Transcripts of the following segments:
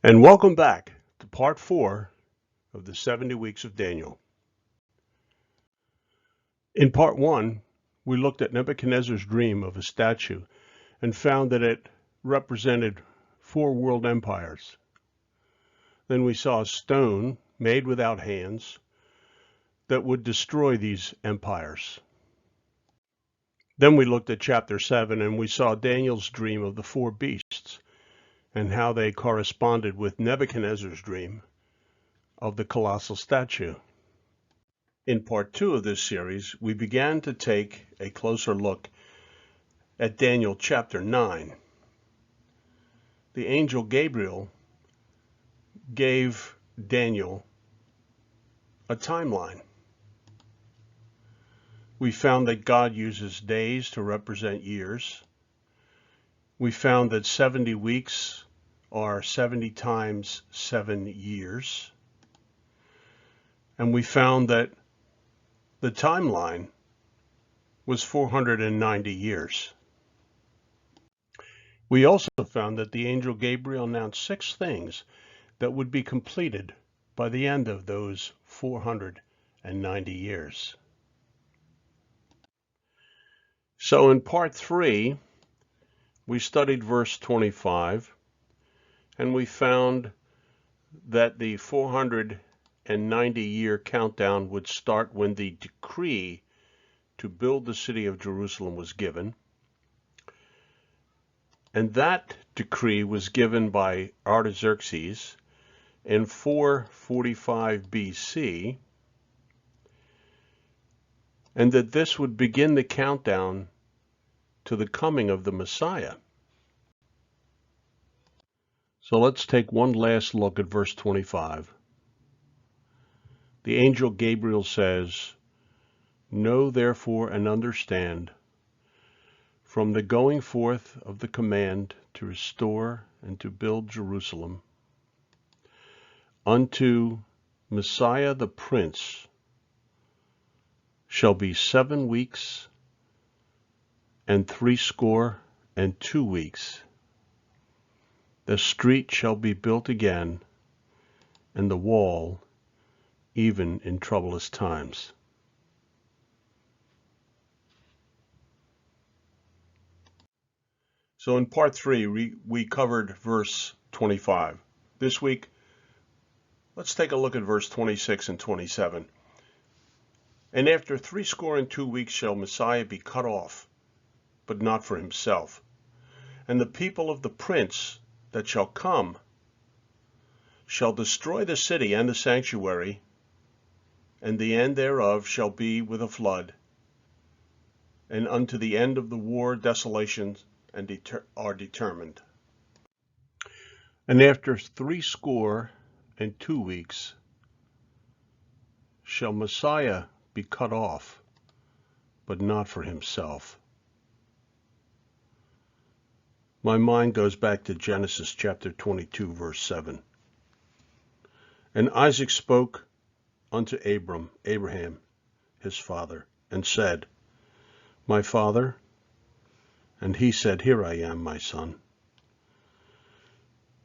And welcome back to part 4 of the 70 weeks of Daniel. In part 1, we looked at Nebuchadnezzar's dream of a statue and found that it represented 4 world empires. Then we saw a stone made without hands that would destroy these empires. Then we looked at chapter 7 and we saw Daniel's dream of the 4 beasts and how they corresponded with Nebuchadnezzar's dream of the colossal statue. In part 2 of this series, we began to take a closer look at Daniel chapter 9. The angel Gabriel gave Daniel a timeline. We found that God uses days to represent years. We found that 70 weeks are 70 times 7 years. And we found that the timeline was 490 years. We also found that the angel Gabriel announced 6 things that would be completed by the end of those 490 years. So in part 3, we studied verse 25, and we found that the 490-year countdown would start when the decree to build the city of Jerusalem was given. And that decree was given by Artaxerxes in 445 BC, and that this would begin the countdown to the coming of the Messiah. So let's take one last look at verse 25. The angel Gabriel says, "Know therefore and understand, from the going forth of the command to restore and to build Jerusalem, unto Messiah the Prince shall be 7 weeks and 62 weeks. The street shall be built again, and the wall even in troublous times." So in part 3, we covered verse 25. This week, let's take a look at verse 26 and 27. "And after 62 weeks shall Messiah be cut off, but not for himself. And the people of the prince that shall come shall destroy the city and the sanctuary, and the end thereof shall be with a flood. And unto the end of the war desolations are determined. And after 62 weeks shall Messiah be cut off, but not for himself." My mind goes back to Genesis chapter 22, verse 7. "And Isaac spoke unto Abraham, his father, and said, My father? And he said, Here I am, my son.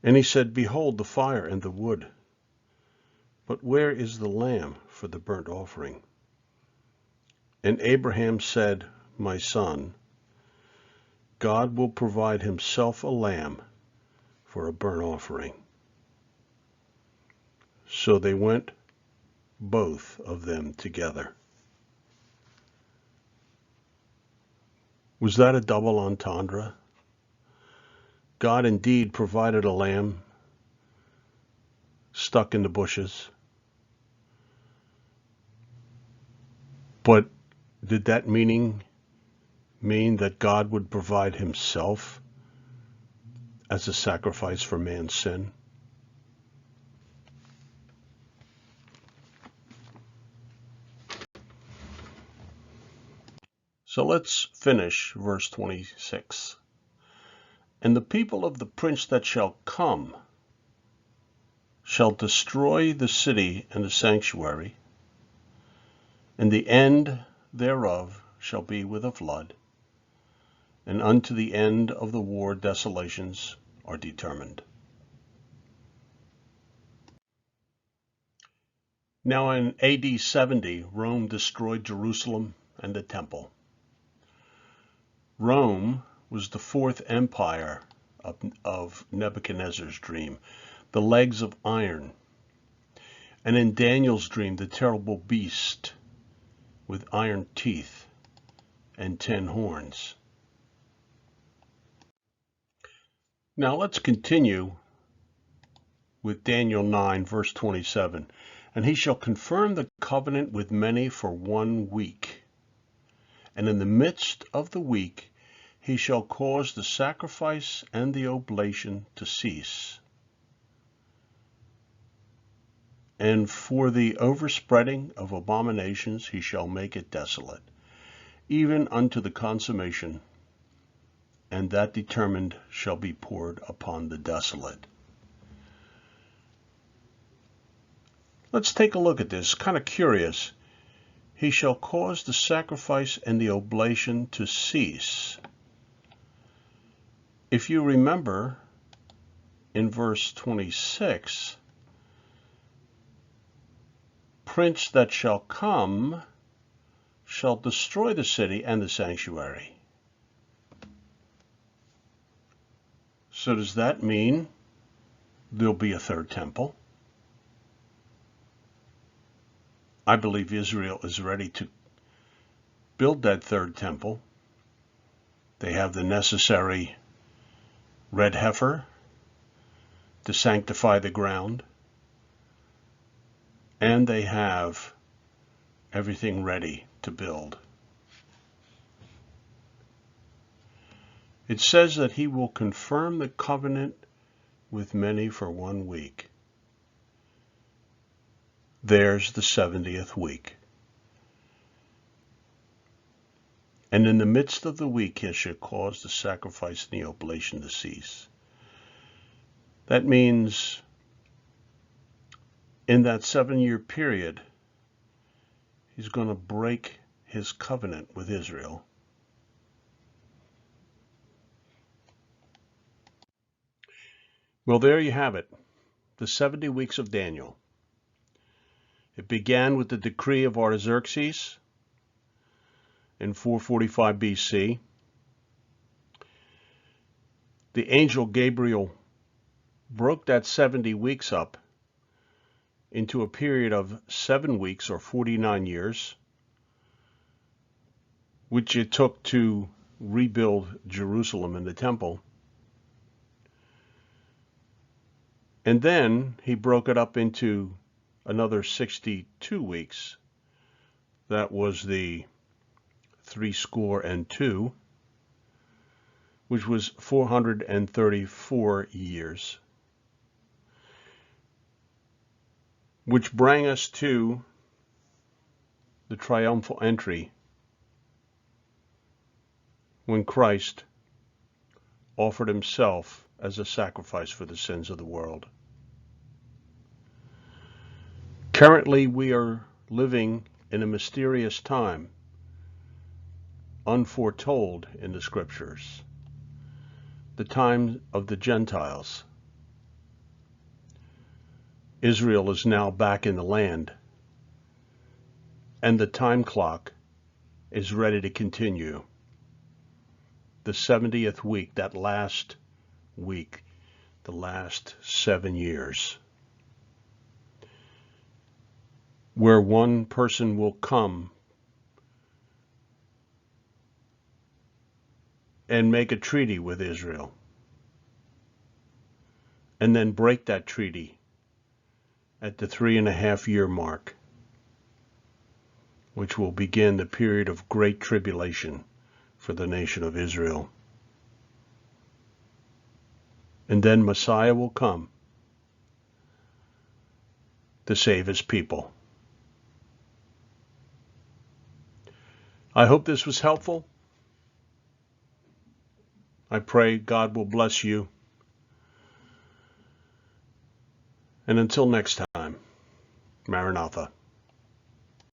And he said, Behold the fire and the wood, but where is the lamb for the burnt offering? And Abraham said, My son, God will provide himself a lamb for a burnt offering." So they went, both of them together. Was that a double entendre? God indeed provided a lamb stuck in the bushes. But did that mean that God would provide himself as a sacrifice for man's sin? So let's finish verse 26. "And the people of the prince that shall come shall destroy the city and the sanctuary, and the end thereof shall be with a flood, and unto the end of the war desolations are determined." Now in AD 70, Rome destroyed Jerusalem and the temple. Rome was the fourth empire of Nebuchadnezzar's dream, the legs of iron. And in Daniel's dream, the terrible beast with iron teeth and 10 horns. Now let's continue with Daniel 9, verse 27. And he shall confirm the covenant with many for 1 week. And in the midst of the week, he shall cause the sacrifice and the oblation to cease. And for the overspreading of abominations he shall make it desolate, even unto the consummation, and that determined shall be poured upon the desolate. Let's take a look at this. Kind of curious. He shall cause the sacrifice and the oblation to cease. If you remember, in verse 26, prince that shall come shall destroy the city and the sanctuary. So does that mean there'll be a third temple? I believe Israel is ready to build that third temple. They have the necessary red heifer to sanctify the ground, and they have everything ready to build. It says that he will confirm the covenant with many for 1 week. There's the 70th week. And in the midst of the week he shall cause the sacrifice and the oblation to cease. That means in that 7-year period, he's going to break his covenant with Israel. Well, there you have it, the 70 weeks of Daniel. It began with the decree of Artaxerxes in 445 BC. The angel Gabriel broke that 70 weeks up into a period of 7 weeks or 49 years, which it took to rebuild Jerusalem and the temple. And then he broke it up into another 62 weeks. That was the 62, which was 434 years. Which bring us to the triumphal entry when Christ offered himself as a sacrifice for the sins of the world. Currently, we are living in a mysterious time, unforetold in the scriptures, the time of the Gentiles. Israel is now back in the land, and the time clock is ready to continue. The 70th week, that last week, the last 7 years, where one person will come and make a treaty with Israel, and then break that treaty at the 3.5-year mark, which will begin the period of great tribulation for the nation of Israel. And then Messiah will come to save his people. I hope this was helpful. I pray God will bless you. And until next time, Maranatha.